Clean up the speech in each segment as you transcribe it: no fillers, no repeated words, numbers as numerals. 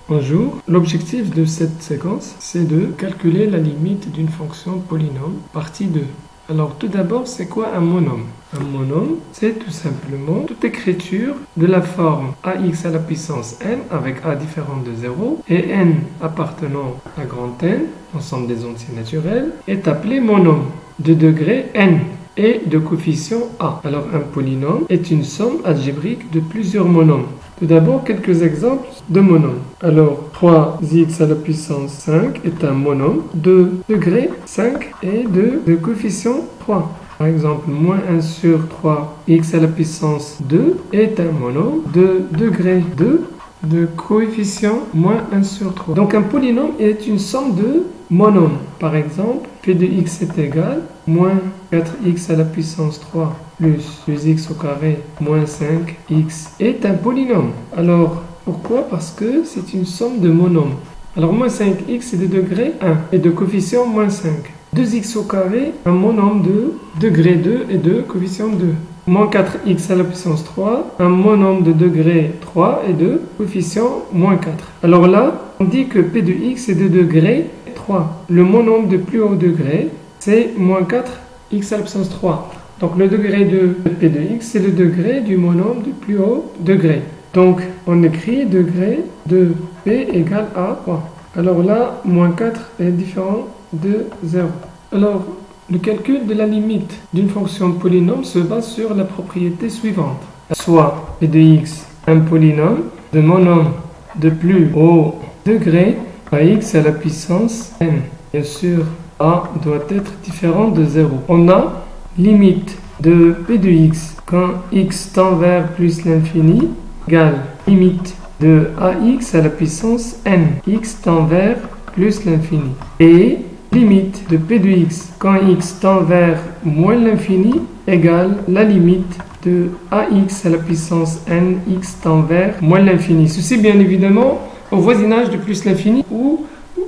Bonjour, l'objectif de cette séquence, c'est de calculer la limite d'une fonction polynôme, partie 2. Alors tout d'abord, c'est quoi un monôme? Un monôme, c'est tout simplement toute écriture de la forme ax à la puissance n avec a différente de 0 et n appartenant à grand N, l'ensemble des entiers naturels, est appelé monôme de degré n et de coefficient a. Alors un polynôme est une somme algébrique de plusieurs monômes. Tout d'abord, quelques exemples de monômes. Alors, 3x à la puissance 5 est un monôme de degré 5 et de coefficient 3. Par exemple, moins 1 sur 3x à la puissance 2 est un monôme de degré 2 de coefficient moins 1 sur 3. Donc un polynôme est une somme de monômes. Par exemple, p de x est égal moins 4x à la puissance 3 plus 2x au carré moins 5x est un polynôme. Alors, pourquoi? Parce que c'est une somme de monômes. Alors, moins 5x est de degré 1 et de coefficient moins 5. 2x au carré, un monôme de degré 2 et de coefficient 2. Moins 4x à la puissance 3, un monôme de degré 3 et de coefficient moins 4. Alors là, on dit que p de x est de degré 3. Le monôme de plus haut degré, c'est moins 4x à la puissance 3. Donc le degré de p de x, c'est le degré du monôme du plus haut degré. Donc on écrit degré de p égale à 3. Alors là, moins 4 est différent de 0. Alors, le calcul de la limite d'une fonction polynôme se base sur la propriété suivante. Soit p de x, un polynôme de monôme de plus haut degré à x à la puissance n. Bien sûr, a doit être différent de 0. On a limite de p de x quand x tend vers plus l'infini égale limite de ax à la puissance n, x tend vers plus l'infini. Et limite de p de x quand x tend vers moins l'infini égale la limite de ax à la puissance n, x tend vers moins l'infini. Ceci bien évidemment au voisinage de plus l'infini ou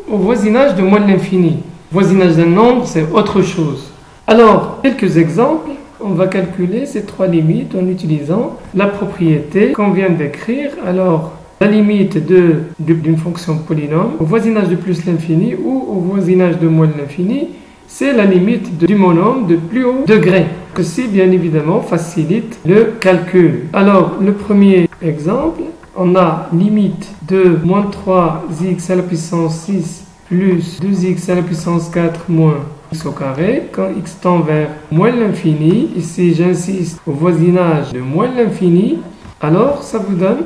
au voisinage de moins l'infini. Voisinage d'un nombre, c'est autre chose. Alors, quelques exemples. On va calculer ces trois limites en utilisant la propriété qu'on vient d'écrire. Alors, la limite d'une fonction polynôme au voisinage de plus l'infini ou au voisinage de moins l'infini, c'est la limite du monôme de plus haut degré. Ceci, bien évidemment, facilite le calcul. Alors, le premier exemple, on a limite de moins 3x à la puissance 6 plus 2x à la puissance 4 moins x au carré, quand x tend vers moins l'infini, ici j'insiste au voisinage de moins l'infini, alors ça vous donne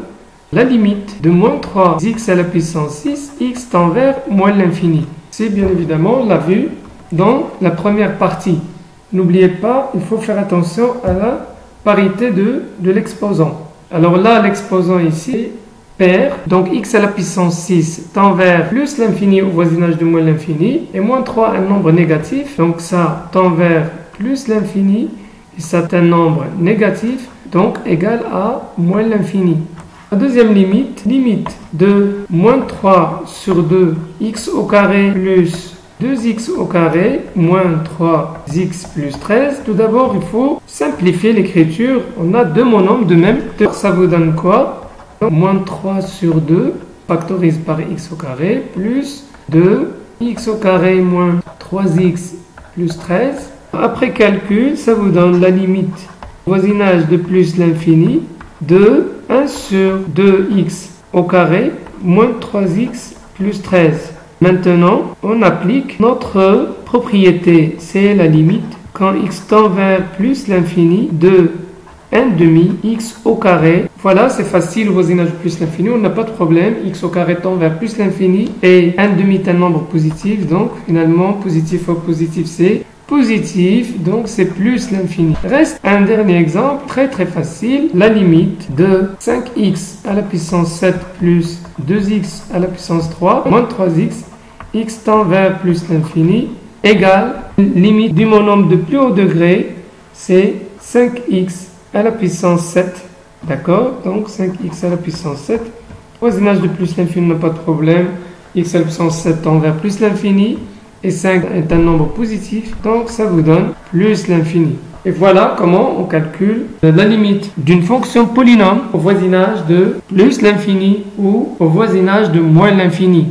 la limite de moins 3x à la puissance 6, x tend vers moins l'infini. C'est bien évidemment on l'a vu dans la première partie. N'oubliez pas, il faut faire attention à la parité de l'exposant. Alors là, l'exposant ici, pair, donc x à la puissance 6 tend vers plus l'infini au voisinage de moins l'infini, et moins 3 un nombre négatif, donc ça tend vers plus l'infini, et ça est un nombre négatif, donc égal à moins l'infini. La deuxième limite, limite de moins 3 sur 2 x au carré plus 2x au carré moins 3x plus 13. Tout d'abord, il faut simplifier l'écriture. On a deux monômes de même. Ça vous donne quoi? Moins 3 sur 2 factorise par x au carré plus 2x au carré moins 3x plus 13. Après calcul, ça vous donne la limite voisinage de plus l'infini de 1 sur 2x au carré moins 3x plus 13. Maintenant, on applique notre propriété, c'est la limite quand x tend vers plus l'infini de 1 demi x au carré. Voilà, c'est facile, voisinage plus l'infini, on n'a pas de problème. X au carré tend vers plus l'infini et 1 demi est un nombre positif, donc finalement positif fois positif c'est positif, donc c'est plus l'infini. Reste un dernier exemple, très facile, la limite de 5x à la puissance 7 plus 2x à la puissance 3 moins 3x, x tend vers plus l'infini égale limite du monôme de plus haut degré, c'est 5x à la puissance 7, d'accord? Donc 5x à la puissance 7, voisinage de plus l'infini n'a pas de problème, x à la puissance 7 tend vers plus l'infini, et 5 est un nombre positif, donc ça vous donne plus l'infini. Et voilà comment on calcule la limite d'une fonction polynôme au voisinage de plus l'infini ou au voisinage de moins l'infini.